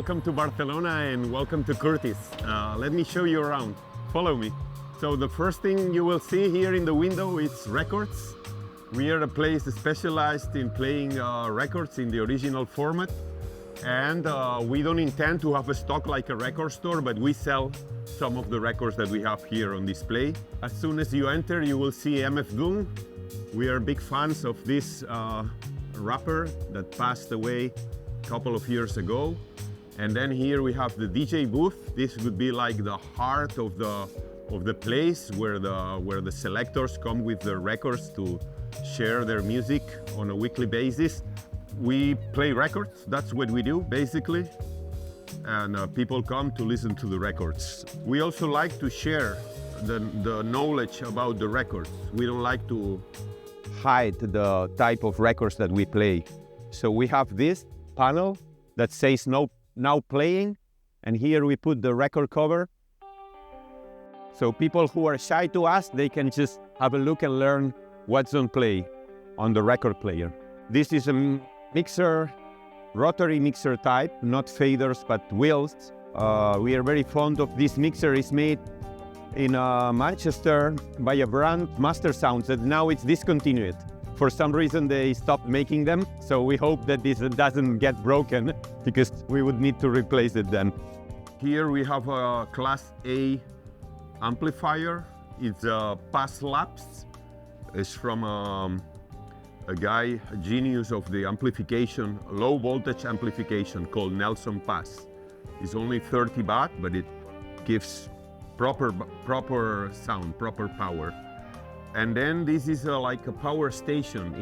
welcome to Barcelona and welcome to Curtis. Let me show you around. Follow me. So the first thing you will see here in the window is records. We are a place specialized in playing records in the original format. And we don't intend to have a stock like a record store, but we sell some of the records that we have here on display. As soon as you enter, you will see MF Doom. We are big fans of this rapper that passed away a couple of years ago. And then here we have the DJ booth. This would be like the heart of the place where the selectors come with their records to share their music on a weekly basis. We play records, that's what we do basically. And people come to listen to the records. We also like to share the knowledge about the records. We don't like to hide the type of records that we play. So we have this panel that says now playing, and here we put the record cover. So people who are shy to ask, they can just have a look and learn what's on play on the record player. This is a mixer, rotary mixer type, not faders but wheels. We are very fond of this mixer. It's made in Manchester by a brand, Master Sounds, that now it's discontinued. For some reason they stopped making them, so we hope that this doesn't get broken because we would need to replace it then. Here we have a Class A amplifier. It's a Passlabs. It's from a guy, a genius of the amplification, low voltage amplification called Nelson Pass. It's only 30 baht, but it gives proper sound, proper power. And then this is like a power station.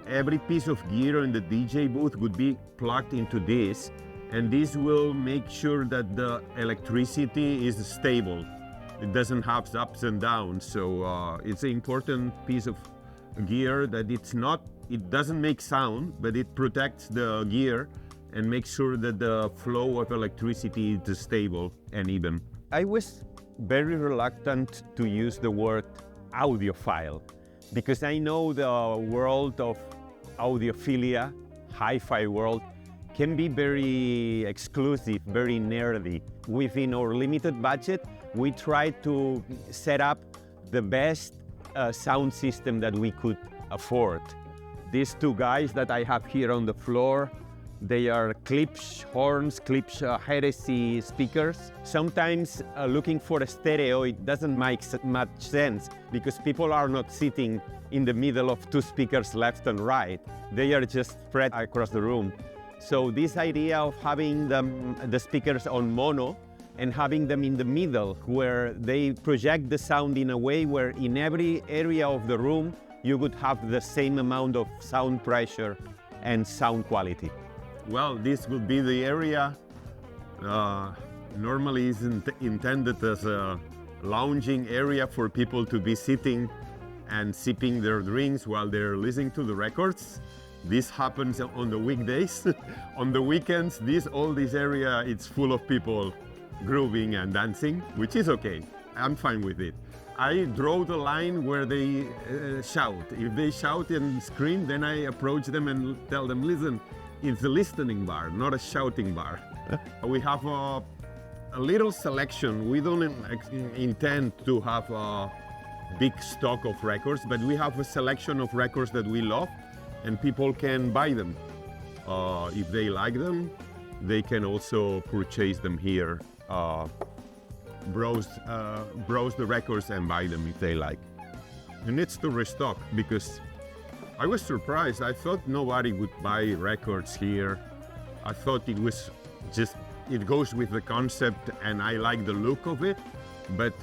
Every piece of gear in the DJ booth would be plugged into this, and this will make sure that the electricity is stable. It doesn't have ups and downs, so it's an important piece of gear that it doesn't make sound, but it protects the gear and makes sure that the flow of electricity is stable and even. I was very reluctant to use the word audiophile because I know the world of audiophilia, hi-fi world, can be very exclusive, very nerdy. Within our limited budget, we try to set up the best sound system that we could afford. These two guys that I have here on the floor, they are Klipsch horns, Klipsch Heresy speakers. Sometimes looking for a stereo, it doesn't make much sense because people are not sitting in the middle of two speakers left and right. They are just spread across the room. So this idea of having the speakers on mono and having them in the middle where they project the sound in a way where in every area of the room you would have the same amount of sound pressure and sound quality. Well, this would be the area normally isn't intended as a lounging area for people to be sitting and sipping their drinks while they're listening to the records. This happens on the weekdays. On the weekends, all this area, it's full of people grooving and dancing, which is okay. I'm fine with it. I draw the line where they shout. If they shout and scream, then I approach them and tell them, listen, it's a listening bar, not a shouting bar. We have a little selection. We don't intend to have a big stock of records, but we have a selection of records that we love and people can buy them. If they like them, they can also purchase them here. Browse the records and buy them if they like. It needs to restock because I was surprised. I thought nobody would buy records here. I thought it was just, it goes with the concept and I like the look of it, but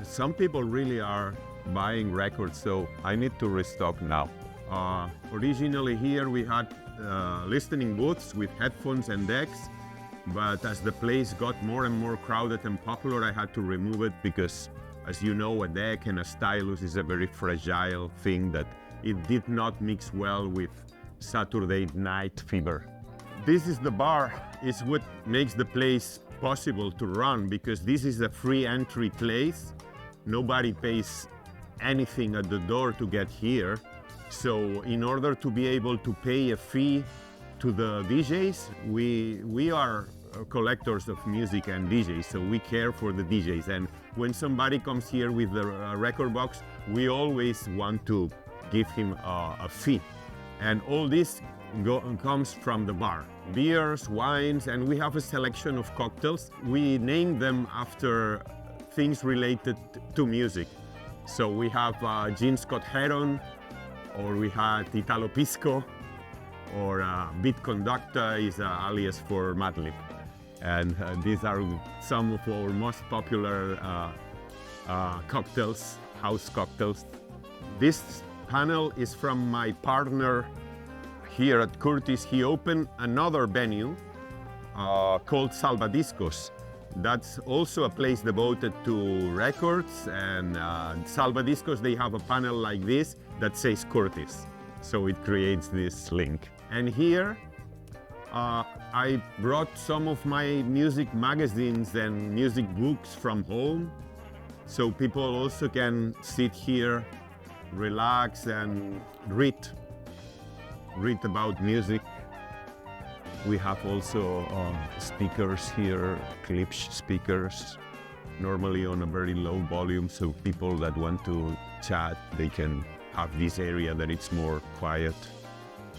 some people really are buying records, so I need to restock now. Originally here we had listening booths with headphones and decks, but as the place got more and more crowded and popular, I had to remove it because, as you know, a deck and a stylus is a very fragile thing that it did not mix well with Saturday night fever. This is the bar. It's what makes the place possible to run because this is a free entry place. Nobody pays anything at the door to get here. So in order to be able to pay a fee to the DJs, we are collectors of music and DJs, so we care for the DJs. And when somebody comes here with the record box, we always want to give him a fee. And all this comes from the bar. Beers, wines, and we have a selection of cocktails. We name them after things related to music. So we have Gin Scott Heron, or we had Italo Pisco, or Beat Conducta is alias for Madlib. And these are some of our most popular cocktails, house cocktails. This panel is from my partner here at Curtis. He opened another venue called Salvadiscos. That's also a place devoted to records, and Salvadiscos, they have a panel like this that says Curtis. So it creates this link. And here, I brought some of my music magazines and music books from home, so people also can sit here, relax and read about music. We have also speakers here, Klipsch speakers, normally on a very low volume, so people that want to chat, they can have this area that it's more quiet.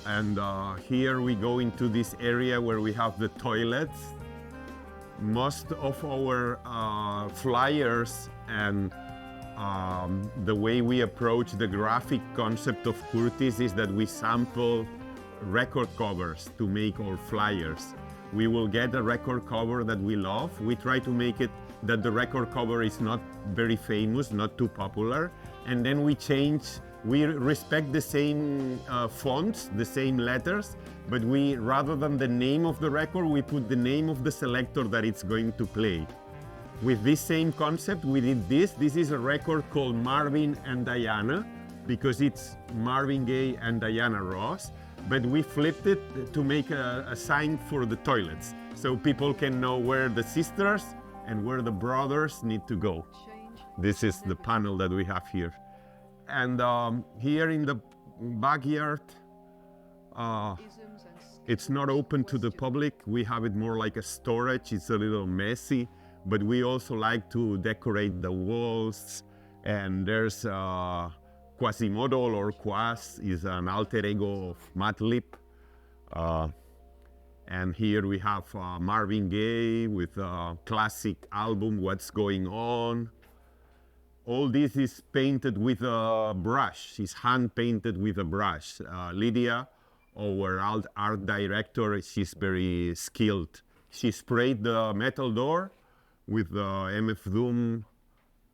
And here we go into this area where we have the toilets. Most of our flyers and the way we approach the graphic concept of Curtis is that we sample record covers to make our flyers. We will get a record cover that we love. We try to make it that the record cover is not very famous, not too popular, and then we change. We respect the same fonts, the same letters, but we, rather than the name of the record, we put the name of the selector that it's going to play. With this same concept, we did this. This is a record called Marvin and Diana, because it's Marvin Gaye and Diana Ross, but we flipped it to make a sign for the toilets, so people can know where the sisters and where the brothers need to go. This is the panel that we have here. And here in the backyard, it's not open to the public. We have it more like a storage. It's a little messy, but we also like to decorate the walls. And there's Quasimodo, or Quas is an alter ego of Madlib. And here we have Marvin Gaye with a classic album, What's Going On. All this is painted with a brush. It's hand painted with a brush. Lydia, our art director, she's very skilled. She sprayed the metal door with the MF Doom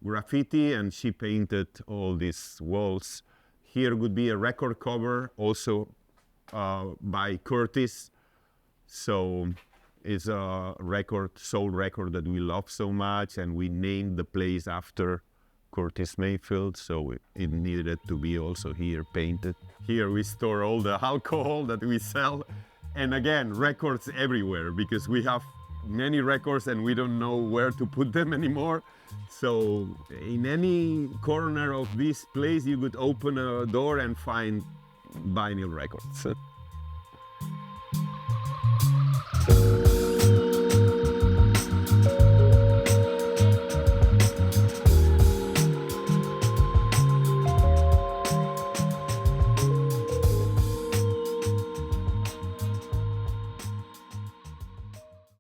graffiti, and she painted all these walls. Here would be a record cover, also by Curtis. So it's a record, soul record that we love so much, and we named the place after Curtis Mayfield, so it needed to be also here painted. Here we store all the alcohol that we sell, and again, records everywhere, because we have many records and we don't know where to put them anymore. So in any corner of this place, you could open a door and find vinyl records.